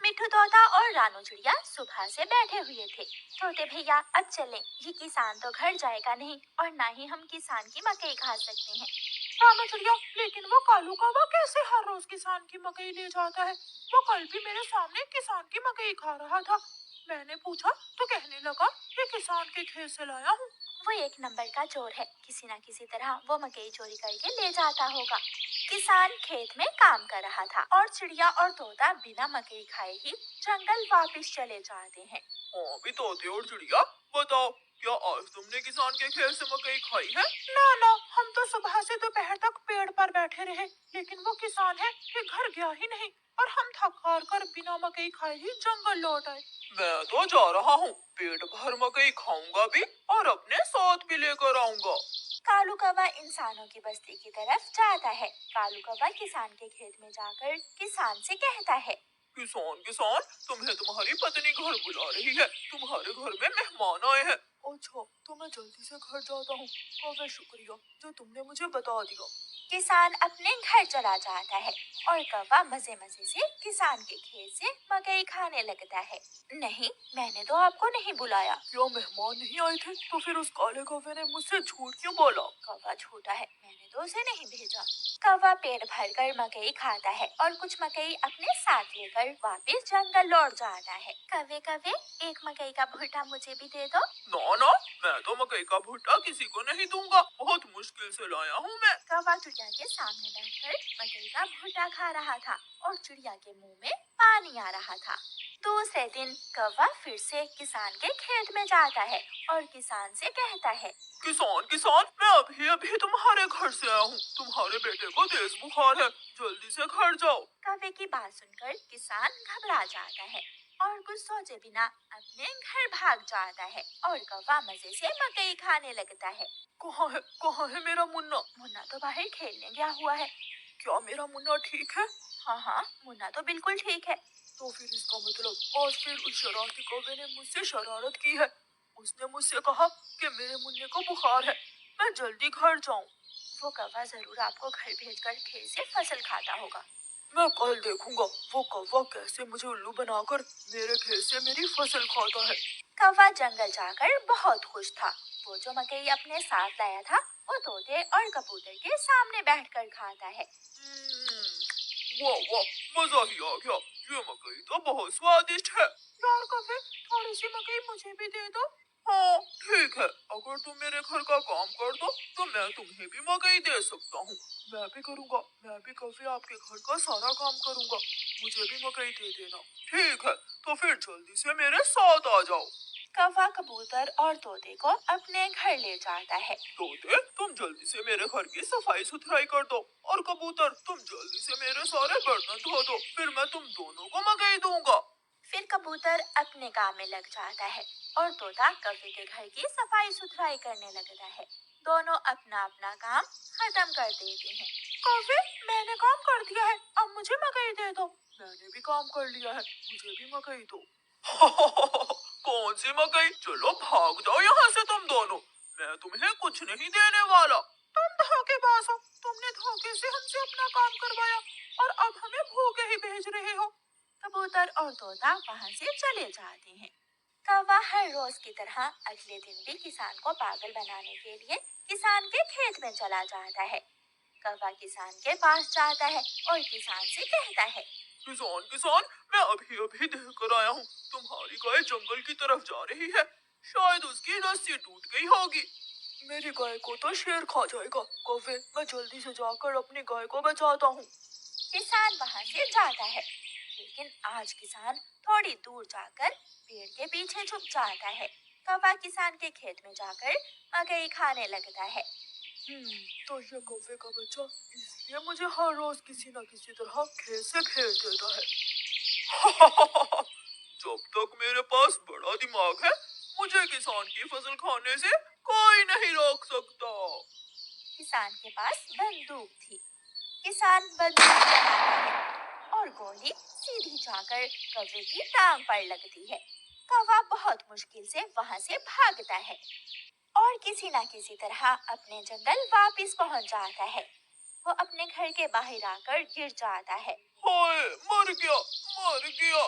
मिट्ठू तोता और रानू चिड़िया सुबह से बैठे हुए थे। तोते भैया अब चलें, ये किसान तो घर जाएगा नहीं और ना ही हम किसान की मकई खा सकते हैं। रानू चिड़िया, लेकिन वो कालू कौवा कैसे हर रोज किसान की मकई ले जाता है? वो कल भी मेरे सामने किसान की मकई खा रहा था। मैंने पूछा तो कहने लगा कि किसान के खेत से लाया हूँ। वो एक नंबर का चोर है, किसी न किसी तरह वो मकई चोरी करके ले जाता होगा। किसान खेत में काम कर रहा था और चिड़िया और तोता बिना मकई खाए ही जंगल वापस चले जाते हैं। हाँ भी तोते और चिड़िया, बताओ क्या आज तुमने किसान के खेत से मकई खाई है? ना ना, हम तो सुबह से दोपहर तक पेड़ पर बैठे रहे, लेकिन वो किसान है कि घर गया ही नहीं और हम थक हार कर बिना मकई खाए ही जंगल लौट आए। मैं तो जा रहा हूँ, पेट भर मकई खाऊंगा भी और अपने साथ भी लेकर आऊंगा। कालू कौवा इंसानों की बस्ती की तरफ जाता है। कालू कौवा किसान के खेत में जाकर किसान से कहता है, किसान किसान, तुम्हें तुम्हारी पत्नी घर बुला रही है, तुम्हारे घर में मेहमान आए हैं। अच्छा, तो मैं जल्दी से घर जाता हूँ। काफी शुक्रिया जो तुमने मुझे बता दिया। किसान अपने घर चला जाता है और कौवा मजे मजे से किसान के खेत से मकई खाने लगता है। नहीं, मैंने तो आपको नहीं बुलाया। क्या मेहमान नहीं आए थे? तो फिर उस काले कौवे ने मुझसे झूठ क्यों बोला? कौवा झूठा है, मैंने तो उसे नहीं भेजा। कौवा पेट भरकर मकई खाता है और कुछ मकई अपने साथ लेकर वापस जंगल लौट जाता है। कौवे कौवे, एक मकई का भुट्टा मुझे भी दे दो। ना ना, मैं तो मकई का भुट्टा किसी को नहीं दूंगा, बहुत मुश्किल से लाया हूँ मैं। कौवा चिड़िया के सामने बैठकर मकई का भुट्टा खा रहा था और चिड़िया के मुंह में पानी आ रहा था। दूसरे दिन कौवा फिर से किसान के खेत में जाता है और किसान से कहता है, किसान किसान, मैं अभी अभी तुम्हारे घर से आया हूँ, तुम्हारे बेटे को तेज बुखार है, जल्दी से घर जाओ। कौवे की बात सुनकर किसान घबरा जाता है और कुछ सोचे बिना अपने घर भाग जाता है और कौवा मजे से मकई खाने लगता है। कहाँ है मेरा मुन्ना? मुन्ना तो बाहर खेलने गया हुआ है। क्या मेरा मुन्ना ठीक है? हाँ हाँ, मुन्ना तो बिल्कुल ठीक है। तो फिर इसका मतलब आज फिर उस शरारती कौवे ने मुझसे शरारत की है। उसने मुझसे कहा कि मेरे मुन्ने को बुखार है, मैं जल्दी घर जाऊं। वो कौवा जरूर आपको घर भेजकर खेत से फसल खाता होगा। मैं कल देखूंगा वो कौवा कैसे मुझे उल्लू बनाकर मेरे खेत से मेरी फसल खाता है। कौवा जंगल जाकर बहुत खुश था। वो जो मकई अपने साथ लाया था वो तोते और कबूतर के सामने बैठकर खाता है। वाह वाह, मजा ही आ गया, ये मकई तो बहुत स्वादिष्ट है। यार कौवे, थोड़ी सी मकई मुझे भी दे दो। हाँ ठीक है, अगर तुम मेरे घर का काम कर दो तो मैं तुम्हें भी मकई दे सकता हूँ। मैं भी करूँगा, मैं भी कभी आपके घर का सारा काम करूँगा, मुझे भी मकई दे देना। ठीक है, तो फिर जल्दी से मेरे साथ आ जाओ। कौवा कबूतर और तोते को अपने घर ले जाता है। तोते, तुम जल्दी से मेरे घर की सफाई सुथराई कर दो और कबूतर, तुम जल्दी से मेरे सारे बर्तन धो दो, फिर मैं तुम दोनों को मकई दूंगा। फिर कबूतर अपने काम में लग जाता है और तोता कौवे के घर की सफाई सुथराई करने लगता है। दोनों अपना अपना काम खत्म कर देते हैं। कौवे, मैंने काम कर दिया है, अब मुझे मकई दे दो। मैंने भी काम कर लिया है, मुझे भी मकई दो। कौन सी मकई? चलो भाग जाओ यहाँ से तुम दोनों, मैं तुम्हें कुछ नहीं देने वाला। तुम धोखेबाज हो, तुमने धोखे से हमसे अपना काम करवाया और अब हमें भूखे ही भेज रहे हो। कबूतर और तोता वहाँ से चले जाते हैं। कौवा हर रोज की तरह अगले दिन भी किसान को पागल बनाने के लिए किसान के खेत में चला जाता है। कौवा किसान के पास जाता है और किसान से कहता है, किसान किसान, मैं अभी अभी देख कर आया हूँ, तुम्हारी गाय जंगल की तरफ जा रही है, शायद उसकी रस्सी टूट गई होगी। मेरी गाय को तो शेर खा जाएगा। कौवे, मैं जल्दी से जाकर अपनी गाय को बचाता हूँ। किसान वहाँ से जाता है, लेकिन आज किसान थोड़ी दूर जाकर पेड़ के पीछे छुप जाता है। कौवा किसान के खेत में जाकर मकई खाने लगता है। तो ये कौवे का बच्चा इसलिए मुझे हर रोज किसी न किसी तरह खेत से भेज देता है। जब तक मेरे पास बड़ा दिमाग है, मुझे किसान की फसल खाने से कोई नहीं रोक सकता। किसान के पास बंदूक थी। किसान बंदूक चलाता है और गोली सीधी जाकर कौवे की टांग पर लगती है। कौवा बहुत मुश्किल से वहाँ से भागता है और किसी न किसी तरह अपने जंगल वापस पहुँच जाता है। वो अपने घर के बाहर आकर गिर जाता है। हाय, मर गया, मर गया।